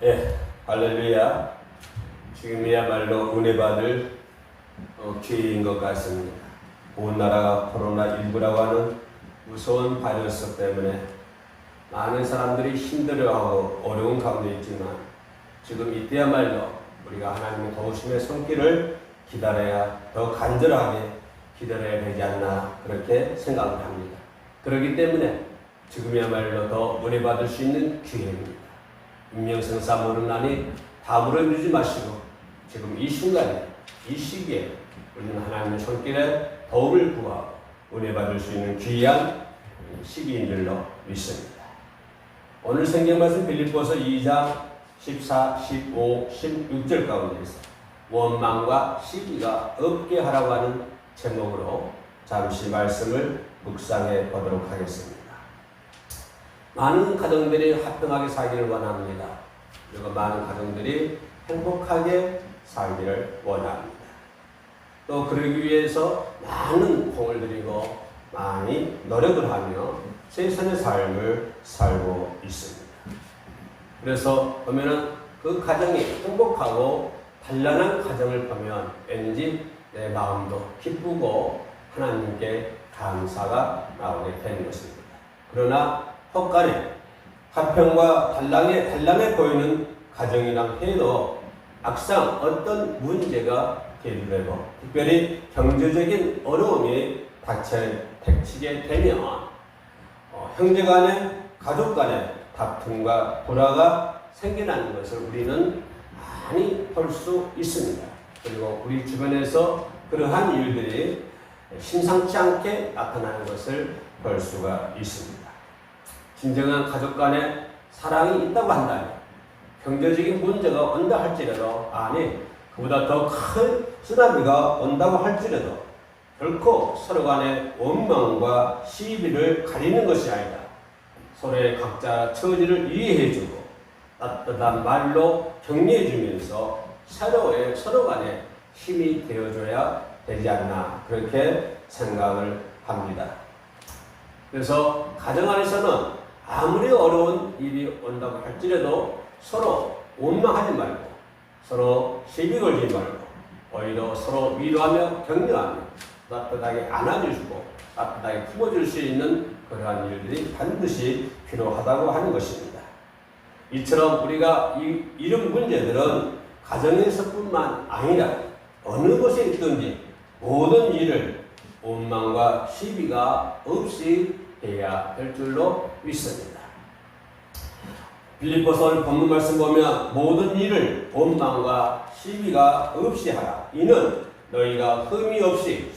예, 할렐루야. 지금이야말로 은혜 받을 기회인 것 같습니다. 온 나라가 코로나19라고 하는 무서운 바이러스 때문에 많은 사람들이 힘들어하고 어려운 가운데 있지만 지금 이때야말로 우리가 하나님의 도우심의 손길을 기다려야 더 간절하게 기다려야 되지 않나 그렇게 생각을 합니다. 그렇기 때문에 지금이야말로 더 은혜 받을 수 있는 기회입니다. 임명성사 모르는 날이 다물어 누지 마시고 지금 이 순간에 이 시기에 우리는 하나님의 손길에 도움을 구하고 은혜 받을 수 있는 귀한 시기인 줄로 믿습니다. 오늘 성경 말씀 빌립보서 2장 14, 15, 16절 가운데서 원망과 시기가 없게 하라고 하는 제목으로 잠시 말씀을 묵상해 보도록 하겠습니다. 많은 가정들이 화평하게 살기를 원합니다. 그리고 많은 가정들이 행복하게 살기를 원합니다. 또 그러기 위해서 많은 공을 들이고 많이 노력을 하며 최선의 삶을 살고 있습니다. 그래서 보면은 그 가정이 행복하고 단란한 가정을 보면 왠지 내 마음도 기쁘고 하나님께 감사가 나오게 되는 것입니다. 그러나 헛간에 화평과 단란해 보이는 가정이라 해도 막상 어떤 문제가 대두되고 특별히 경제적인 어려움이 닥치게 되면 형제간에 가족간에 다툼과 불화가 생겨나는 것을 우리는 많이 볼 수 있습니다. 그리고 우리 주변에서 그러한 일들이 심상치 않게 나타나는 것을 볼 수가 있습니다. 진정한 가족 간에 사랑이 있다고 한다면 경제적인 문제가 온다 할지라도 아니 그보다 더 큰 쓰나미가 온다고 할지라도 결코 서로 간의 원망과 시비를 가리는 것이 아니다. 서로의 각자 처지를 이해해주고 따뜻한 말로 격려해주면서 서로 간에 힘이 되어줘야 되지 않나 그렇게 생각을 합니다. 그래서 가정 안에서는 아무리 어려운 일이 온다고 할지라도 서로 원망하지 말고 서로 시비 걸지 말고 오히려 서로 위로하며 격려하며 따뜻하게 안아주고 따뜻하게 품어줄 수 있는 그러한 일들이 반드시 필요하다고 하는 것입니다. 이처럼 우리가 이런 문제들은 가정에서뿐만 아니라 어느 곳에 있든지 모든 일을 원망과 시비가 없이 해야 될 줄로 믿습니다. 빌립보서 오늘 본문 말씀 보면 모든 일을 원망과 시비가 없이 하라. 이는 너희가 흠이 없이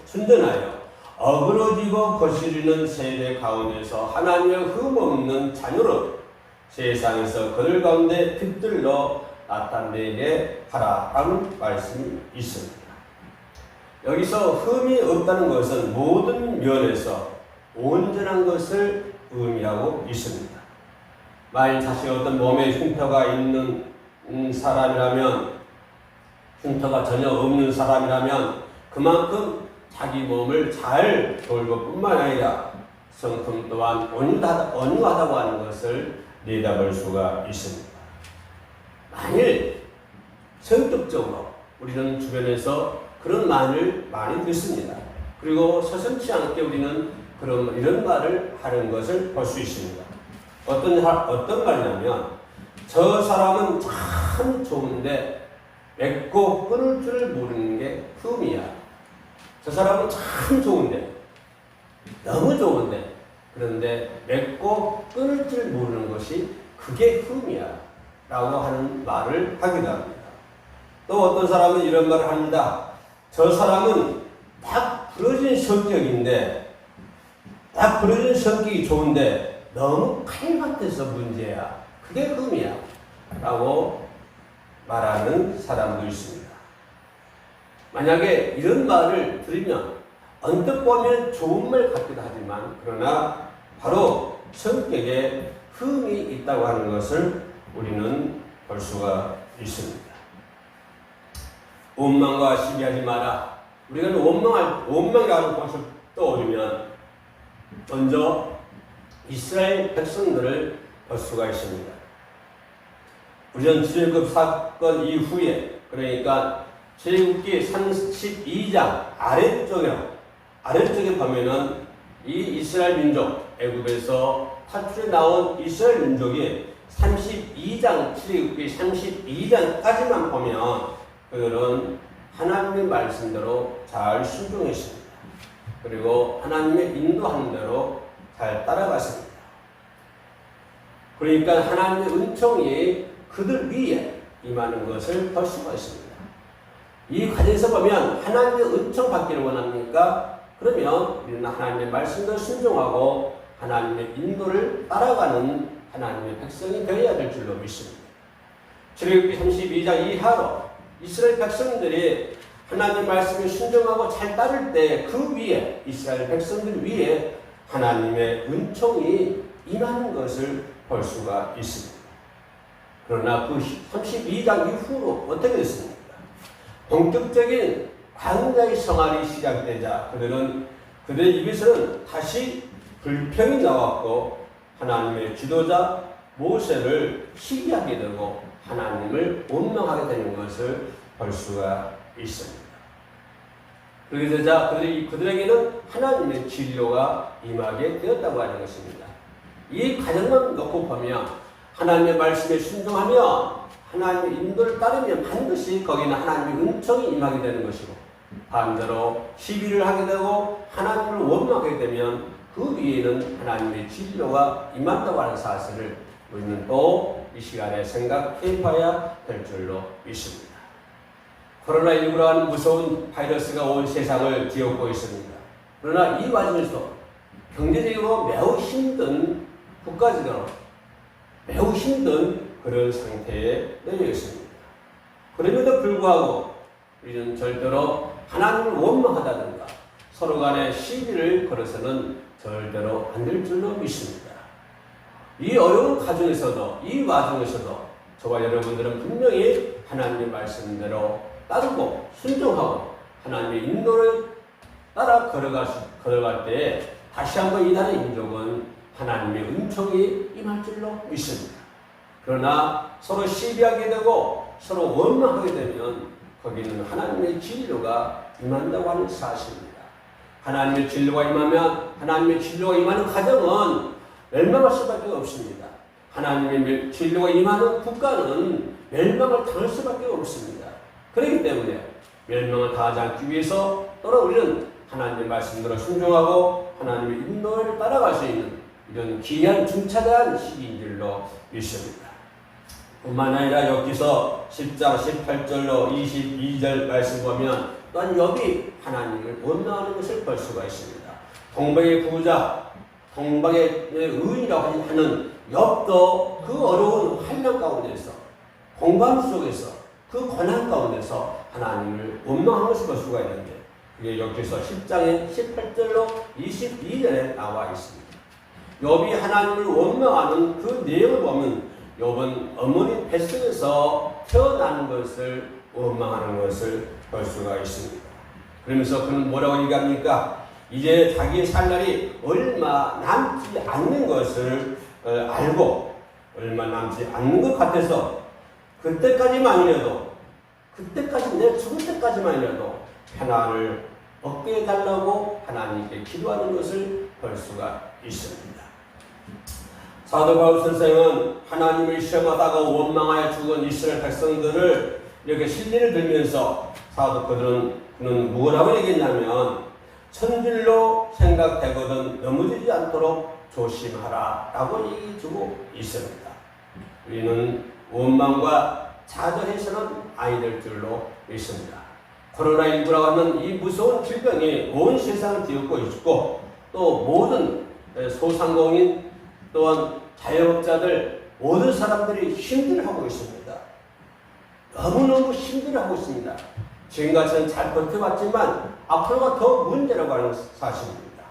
순전하여 어그러지고 거스리는 세대 가운데서 하나님의 흠 없는 자녀로 세상에서 그들 가운데 빛들로 나타내게 하라 하는 말씀이 있습니다. 여기서 흠이 없다는 것은 모든 면에서 온전한 것을 의미하고 있습니다. 만일 자신이 어떤 몸에 흉터가 있는 사람이라면 흉터가 전혀 없는 사람이라면 그만큼 자기 몸을 잘 돌볼 뿐만 아니라 성품 또한 온유하다고 하는 것을 내다볼 수가 있습니다. 만일 성격적으로 우리는 주변에서 그런 말을 많이 듣습니다. 그리고 서슴지 않게 우리는 이런 말을 하는 것을 볼 수 있습니다. 어떤 말이냐면 저 사람은 참 좋은데 맺고 끊을 줄 모르는 게 흠이야. 저 사람은 참 좋은데 너무 좋은데 그런데 맺고 끊을 줄 모르는 것이 그게 흠이야 라고 하는 말을 하기도 합니다. 또 어떤 사람은 이런 말을 합니다. 저 사람은 딱 부러진 성격이 좋은데 너무 칼 같아서 문제야. 그게 흠이야 라고 말하는 사람도 있습니다. 만약에 이런 말을 들으면 언뜻 보면 좋은 말 같기도 하지만 그러나 바로 성격에 흠이 있다고 하는 것을 우리는 볼 수가 있습니다. 원망과 시비하지 마라. 우리가 원망이라는 것을 떠올리면 먼저 이스라엘 백성들을 볼 수가 있습니다. 우리는 출애굽 사건 이후에, 그러니까 출애굽기 32장 아래쪽에 보면은 이 이스라엘 민족, 애굽에서 탈출해 나온 이스라엘 민족이 32장, 출애굽기 32장까지만 보면 그들은 하나님의 말씀대로 잘 순종했습니다. 그리고 하나님의 인도하는 대로 잘 따라갔습니다. 그러니까 하나님의 은총이 그들 위에 임하는 것을 볼 수가 있습니다. 이 과정에서 보면 하나님의 은총 받기를 원합니까? 그러면 우리는 하나님의 말씀대로 순종하고 하나님의 인도를 따라가는 하나님의 백성이 되어야 될 줄로 믿습니다. 출애굽기 32장 이하로 이스라엘 백성들이 하나님의 말씀을 순종하고 잘 따를 때 그 위에, 이스라엘 백성들 위에 하나님의 은총이 임하는 것을 볼 수가 있습니다. 그러나 그 32장 이후로 어떻게 됐습니까? 본격적인 광야의 생활이 시작되자 그들의 입에서는 다시 불평이 나왔고 하나님의 지도자 모세를 시기하게 되고 하나님을 원망하게 되는 것을 볼 수가 있습니다. 그렇게 되자 그들에게는 하나님의 진료가 임하게 되었다고 하는 것입니다. 이 과정만 놓고 보면 하나님의 말씀에 순종하면 하나님의 인도를 따르면 반드시 거기는 하나님의 은총이 임하게 되는 것이고, 반대로 시비를 하게 되고 하나님을 원망하게 되면 그 위에는 하나님의 진료가 임한다고 하는 사실을 우리는 또 이 시간에 생각해 봐야 될 줄로 믿습니다. 코로나19라는 무서운 바이러스가 온 세상을 뒤엎고 있습니다. 그러나 이 와중에서 경제적으로 매우 힘든 국가적으로 매우 힘든 그런 상태에 놓여 있습니다. 그럼에도 불구하고 우리는 절대로 하나님을 원망하다든가 서로 간에 시비를 걸어서는 절대로 안 될 줄로 믿습니다. 이 어려운 가정에서도, 이 와중에서도 저와 여러분들은 분명히 하나님의 말씀대로 따르고 순종하고 하나님의 인도를 따라 걸어갈 때에 다시 한번 이 나라의 민족은 하나님의 은총이 임할 줄로 믿습니다. 그러나 서로 시비하게 되고 서로 원망하게 되면 거기는 하나님의 진료가 임한다고 하는 사실입니다. 하나님의 진료가 임하면, 하나님의 진료가 임하는 가정은 멸망할 수밖에 없습니다. 하나님의 진료가 임하는 국가는 멸망을 당할 수밖에 없습니다. 그렇기 때문에 멸망을 당하지 않기 위해서 또한 우리는 하나님의 말씀대로 순종하고 하나님의 인도를 따라갈 수 있는 이런 귀한 중차대한 시기인 줄로 믿습니다. 뿐만 아니라 여기서 10장 18절로 22절 말씀 보면 또한 욥이 하나님을 원망하는 것을 볼 수가 있습니다. 동방의 부자, 동방의 의인이라고 하는 욥도 그 어려운 환난 가운데서, 공감 속에서, 그 고난 가운데서 하나님을 원망하는 것을 볼 수가 있는데, 그게 여기서 10장의 18절로 22절에 나와 있습니다. 욥이 하나님을 원망하는 그 내용을 보면 욥은 어머니 뱃속에서 태어나는 것을 원망하는 것을 볼 수가 있습니다. 그러면서 그는 뭐라고 얘기합니까? 이제 자기의 살 날이 얼마 남지 않는 것을 알고 얼마 남지 않는 것 같아서 그때까지만이라도, 그때까지 내 죽을 때까지만이라도 평안을 얻게 해달라고 하나님께 기도하는 것을 볼 수가 있습니다. 사도 바울 선생은 하나님을 시험하다가 원망하여 죽은 이스라엘 백성들을 이렇게 신뢰를 들면서 그는 뭐라고 얘기했냐면 천질로 생각되거든 넘어지지 않도록 조심하라 라고 얘기해주고 있습니다. 우리는 원망과 좌절해서는 아니 될 줄로 믿습니다. 코로나19라고 하는 이 무서운 질병이 온 세상을 뒤엎고 있고 또 모든 소상공인 또한 자영업자들 모든 사람들이 힘들어하고 있습니다. 너무너무 힘들어하고 있습니다. 지금까지는 잘 버텨왔지만 앞으로가 더 문제라고 하는 사실입니다.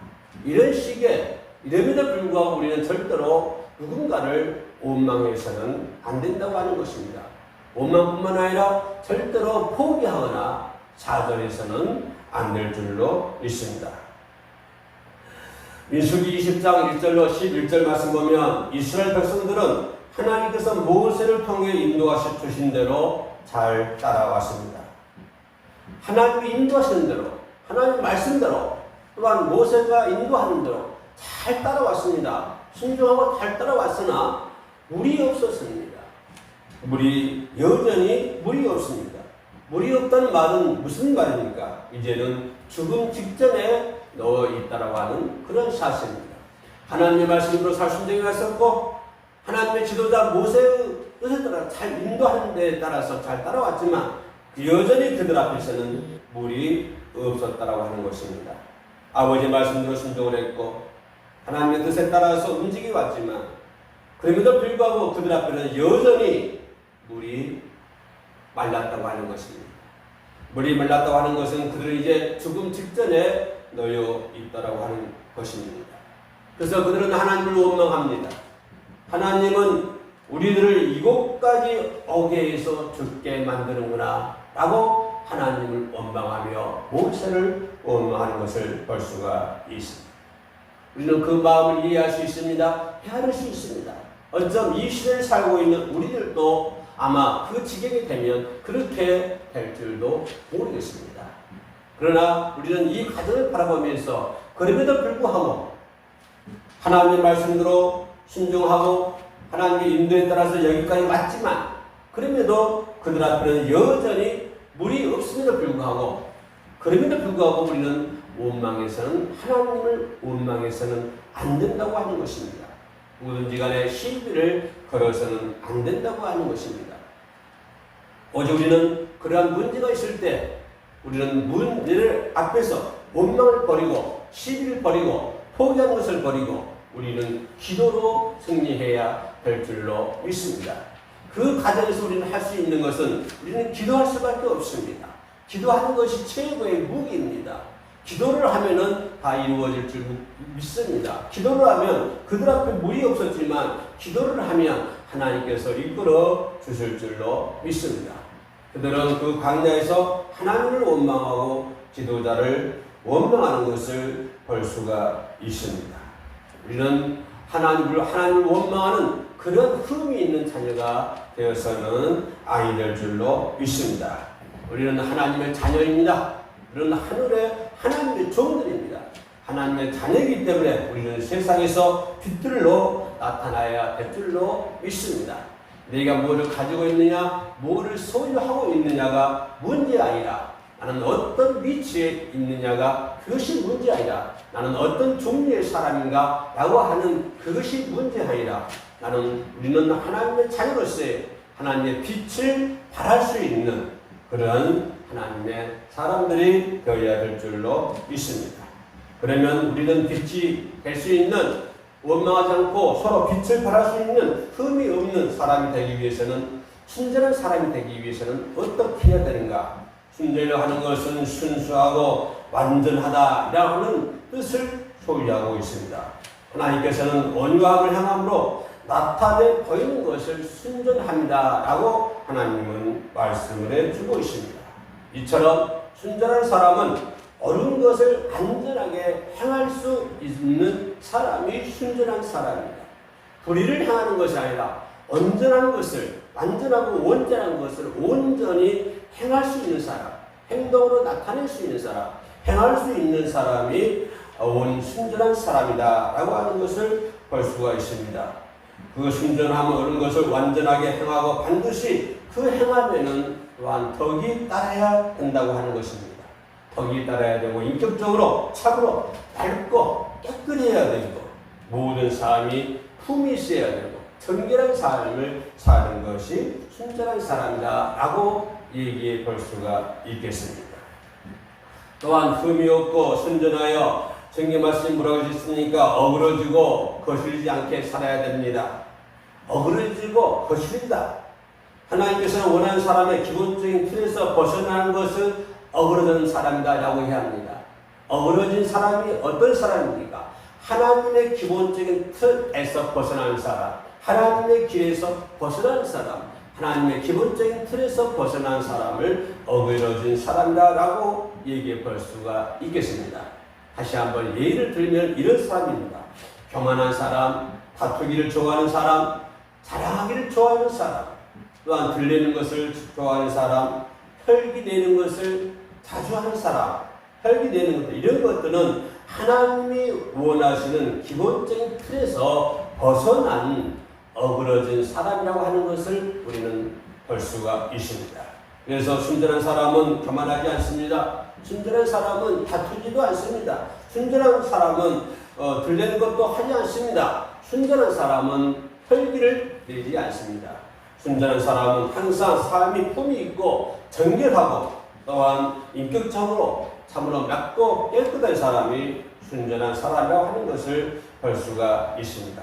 이런 시기에 이름에도 불구하고 우리는 절대로 누군가를 원망해서는 안 된다고 하는 것입니다. 원망뿐만 아니라 절대로 포기하거나 좌절해서는 안 될 줄로 믿습니다. 민수기 20장 1절로 11절 말씀 보면 이스라엘 백성들은 하나님께서 모세를 통해 인도하셔 주신 대로 잘 따라왔습니다. 하나님이 인도하시는 대로, 하나님 말씀대로, 또한 모세가 인도하는 대로 잘 따라왔습니다. 순종하고 잘 따라왔으나 물이 없었습니다. 여전히 물이 없습니다. 물이 없다는 말은 무슨 말입니까? 이제는 죽음 직전에 넣어 있다라고 하는 그런 사실입니다. 하나님의 말씀으로 잘 순종해 왔었고, 하나님의 지도자 모세의 뜻에 따라 잘 인도하는 데에 따라서 잘 따라왔지만, 여전히 그들 앞에서는 물이 없었다라고 하는 것입니다. 아버지의 말씀대로 순종을 했고, 하나님의 뜻에 따라서 움직여 왔지만, 그럼에도 불구하고 그들 앞에는 여전히 물이 말랐다고 하는 것입니다. 물이 말랐다고 하는 것은 그들은 이제 죽음 직전에 놓여 있다고 하는 것입니다. 그래서 그들은 하나님을 원망합니다. 하나님은 우리들을 이곳까지 오게 해서 죽게 만드는구나 라고 하나님을 원망하며 모세를 원망하는 것을 볼 수가 있습니다. 우리는 그 마음을 이해할 수 있습니다. 헤아릴 수 있습니다. 어쩜 이 시대를 살고 있는 우리들도 아마 그 지경이 되면 그렇게 될 줄도 모르겠습니다. 그러나 우리는 이 과정을 바라보면서 그럼에도 불구하고 하나님의 말씀대로 순종하고 하나님의 인도에 따라서 여기까지 왔지만, 그럼에도 그들 앞에는 여전히 물이 없음에도 불구하고, 우리는 하나님을 원망해서는 안 된다고 하는 것입니다. 누구든지 간에 시비를 걸어서는 안 된다고 하는 것입니다. 오직 우리는 그러한 문제가 있을 때 우리는 문제를 앞에서 원망을 버리고 시비를 버리고 포기하는 것을 버리고 우리는 기도로 승리해야 될 줄로 믿습니다. 그 과정에서 우리는 할 수 있는 것은 우리는 기도할 수밖에 없습니다. 기도하는 것이 최고의 무기입니다. 기도를 하면은 다 이루어질 줄 믿습니다. 기도를 하면 그들 앞에 물이 없었지만 기도를 하면 하나님께서 이끌어 주실 줄로 믿습니다. 그들은 그 광야에서 하나님을 원망하고 지도자를 원망하는 것을 볼 수가 있습니다. 우리는 하나님을 원망하는 그런 흠이 있는 자녀가 되어서는 아니 될 줄로 믿습니다. 우리는 하나님의 자녀입니다. 우리는 하늘의 하나님의 종들입니다. 하나님의 자녀이기 때문에 우리는 세상에서 빛들로 나타나야 될 줄로 믿습니다. 내가 무엇을 가지고 있느냐, 무엇을 소유하고 있느냐가 문제 아니라, 나는 어떤 위치에 있느냐가 그것이 문제 아니라, 나는 어떤 종류의 사람인가 라고 하는 그것이 문제 아니라, 우리는 하나님의 자녀로서의 하나님의 빛을 발할 수 있는 그런 하나님의 사람들이 되어야 될 줄로 믿습니다. 그러면 우리는 빛이 될 수 있는, 원망하지 않고 서로 빛을 발할 수 있는 흠이 없는 사람이 되기 위해서는, 순전한 사람이 되기 위해서는 어떻게 해야 되는가? 순전이라고 하는 것은 순수하고 완전하다라는 뜻을 소유하고 있습니다. 하나님께서는 온유함을 향함으로 나타내 보이는 것을 순전합니다라고 하나님은 말씀을 해주고 있습니다. 이처럼 순전한 사람은 옳은 것을 안전하게 행할 수 있는 사람이 순전한 사람입니다. 불의를 행하는 것이 아니라 온전한 것을, 완전하고 온전한 것을 온전히 행할 수 있는 사람, 행동으로 나타낼 수 있는 사람, 행할 수 있는 사람이 순전한 사람이다 라고 하는 것을 볼 수가 있습니다. 그 순전함, 옳은 것을 완전하게 행하고 반드시 그 행함에는 또한 덕이 따라야 된다고 하는 것입니다. 덕이 따라야 되고 인격적으로 착으로 밝고 깨끗해야 되고 모든 사람이 품이 있어야 되고 정결한 삶을 사는 것이 순전한 사람이다 라고 얘기해 볼 수가 있겠습니다. 또한 흠이 없고 순전하여 성경 말씀이 뭐라고 하셨습니까? 어그러지고 거스르지 않게 살아야 됩니다. 어그러지고 거스르다. 하나님께서는 원하는 사람의 기본적인 틀에서 벗어나는 것은 어그러진 사람이다 라고 해야 합니다. 어그러진 사람이 어떤 사람입니까? 하나님의 기본적인 틀에서 벗어나는 사람, 하나님의 길에서 벗어나는 사람, 하나님의 기본적인 틀에서 벗어난 사람을 어그러진 사람이다 라고 얘기해 볼 수가 있겠습니다. 다시 한번 예를 들면 이런 사람입니다. 교만한 사람, 다투기를 좋아하는 사람, 자랑하기를 좋아하는 사람, 또한 들리는 것을 좋아하는 사람, 혈기내는 것을 자주 하는 사람, 혈기내는 것들, 이런 것들은 하나님이 원하시는 기본적인 틀에서 벗어난 어그러진 사람이라고 하는 것을 우리는 볼 수가 있습니다. 그래서 순전한 사람은 교만하지 않습니다. 순전한 사람은 다투지도 않습니다. 순전한 사람은 들리는 것도 하지 않습니다. 순전한 사람은 혈기를 내지 않습니다. 순전한 사람은 항상 삶이 품이 있고 정결하고 또한 인격적으로 참으로 맑고 깨끗한 사람이 순전한 사람이라고 하는 것을 볼 수가 있습니다.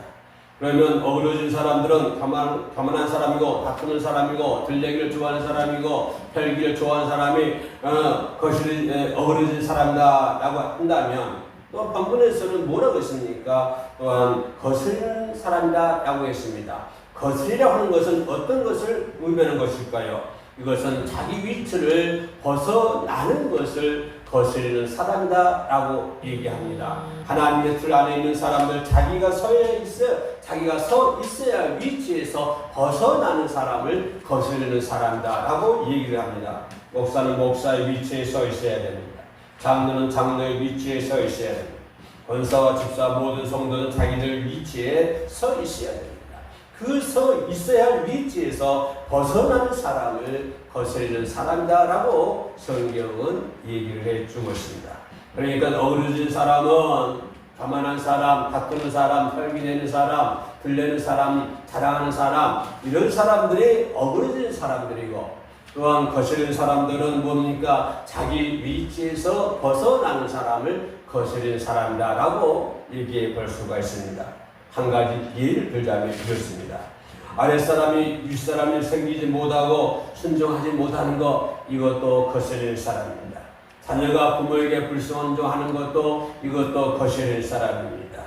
그러면 어그러진 사람들은 교만한 사람이고 다투는 사람이고 들레기를 좋아하는 사람이고 혈기를 좋아하는 사람이 거실이 어그러진 사람이다 라고 한다면 또 본문에서는 뭐라고 했습니까? 또한 거스른 사람이다 라고 했습니다. 거스리라고 하는 것은 어떤 것을 의미하는 것일까요? 이것은 자기 위치를 벗어나는 것을 거스리는 사람이다 라고 얘기합니다. 하나님의 틀 안에 있는 사람들, 자기가 서 있어야 할 위치에서 벗어나는 사람을 거스리는 사람이다 라고 얘기를 합니다. 목사는 목사의 위치에 서 있어야 됩니다. 장로는 장로의 위치에 서 있어야 됩니다. 권사와 집사 모든 성도는 자기들 위치에 서 있어야 됩니다. 그 서 있어야 할 위치에서 벗어나는 사람을 거스리는 사람이다 라고 성경은 얘기를 해 준 것입니다. 그러니까 어그러진 사람은 교만한 사람, 다투는 사람, 혈기내는 사람, 들레는 사람, 자랑하는 사람, 이런 사람들이 어그러진 사람들이고, 또한 거스리는 사람들은 뭡니까? 자기 위치에서 벗어나는 사람을 거스리는 사람이다 라고 얘기해 볼 수가 있습니다. 한 가지 예를 들자면 이렇습니다. 아랫사람이 윗사람이 섬기지 못하고 순종하지 못하는 것, 이것도 거스릴 사람입니다. 자녀가 부모에게 불순종하는 것도 이것도 거스릴 사람입니다.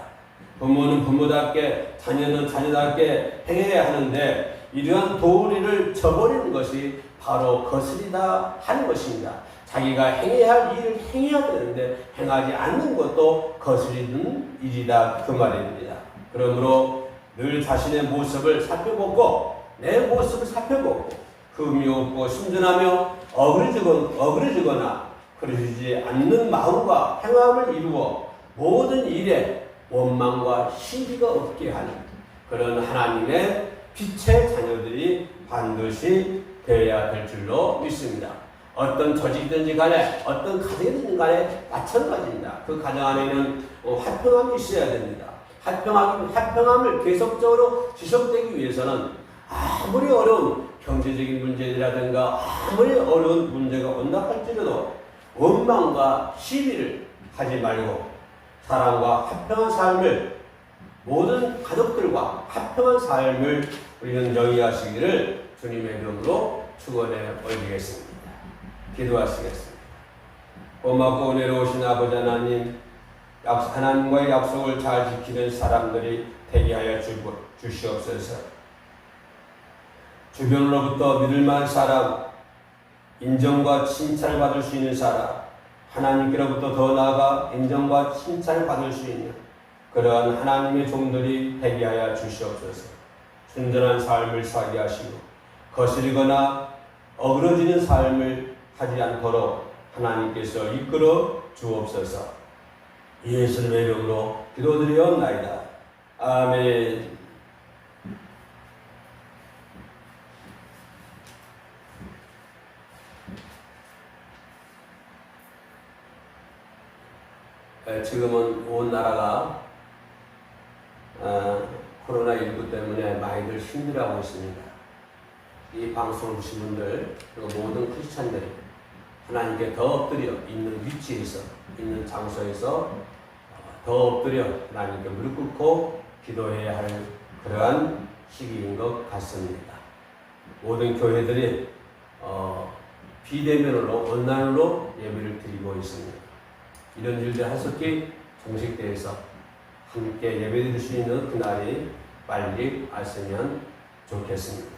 부모는 부모답게, 자녀는 자녀답게 행해야 하는데 이러한 도리를 저버리는 것이 바로 거스리다 하는 것입니다. 자기가 행해야 할 일을 행해야 되는데 행하지 않는 것도 거스리는 일이다 그 말입니다. 그러므로 늘 자신의 모습을 살펴보고 내 모습을 살펴보고 흠이 없고 순전하며 어그러지거나 그러지 않는 마음과 행함을 이루어 모든 일에 원망과 시비가 없게 하는 그런 하나님의 빛의 자녀들이 반드시 되어야 될 줄로 믿습니다. 어떤 조직이든지 간에 어떤 가정이든지 간에 마찬가지입니다. 그 가정 안에는 화평함이 있어야 됩니다. 화평함을 계속적으로 지속되기 위해서는 아무리 어려운 경제적인 문제라든가 아무리 어려운 문제가 온다 할지라도 원망과 시비를 하지 말고 사랑과 화평한 삶을, 모든 가족들과 화평한 삶을 우리는 영위하시기를 주님의 이름으로 축원해 올리겠습니다. 기도하시겠습니다. 고맙고 은혜로우신 아버지 하나님, 하나님과의 약속을 잘 지키는 사람들이 되게 하여 주시옵소서. 주변으로부터 믿을만한 사람, 인정과 칭찬을 받을 수 있는 사람, 하나님께로부터 더 나아가 인정과 칭찬을 받을 수 있는 그러한 하나님의 종들이 되게 하여 주시옵소서. 순전한 삶을 살게 하시고 거스리거나 어그러지는 삶을 하지 않도록 하나님께서 이끌어 주옵소서. 예수님의 이름으로 기도드리옵나이다. 아멘. 지금은 온 나라가 코로나19 때문에 많이들 힘들어하고 있습니다. 이 방송을 보신 분들 그리고 모든 크리스찬들이 하나님께 더 엎드려 있는 위치에서, 있는 장소에서 더 엎드려 하나님께 무릎 꿇고 기도해야 할 그러한 시기인 것 같습니다. 모든 교회들이 비대면으로 온라인으로 예배를 드리고 있습니다. 이런 일들 하석기 종식대에서 함께 예배드릴 수 있는 그날이 빨리 왔으면 좋겠습니다.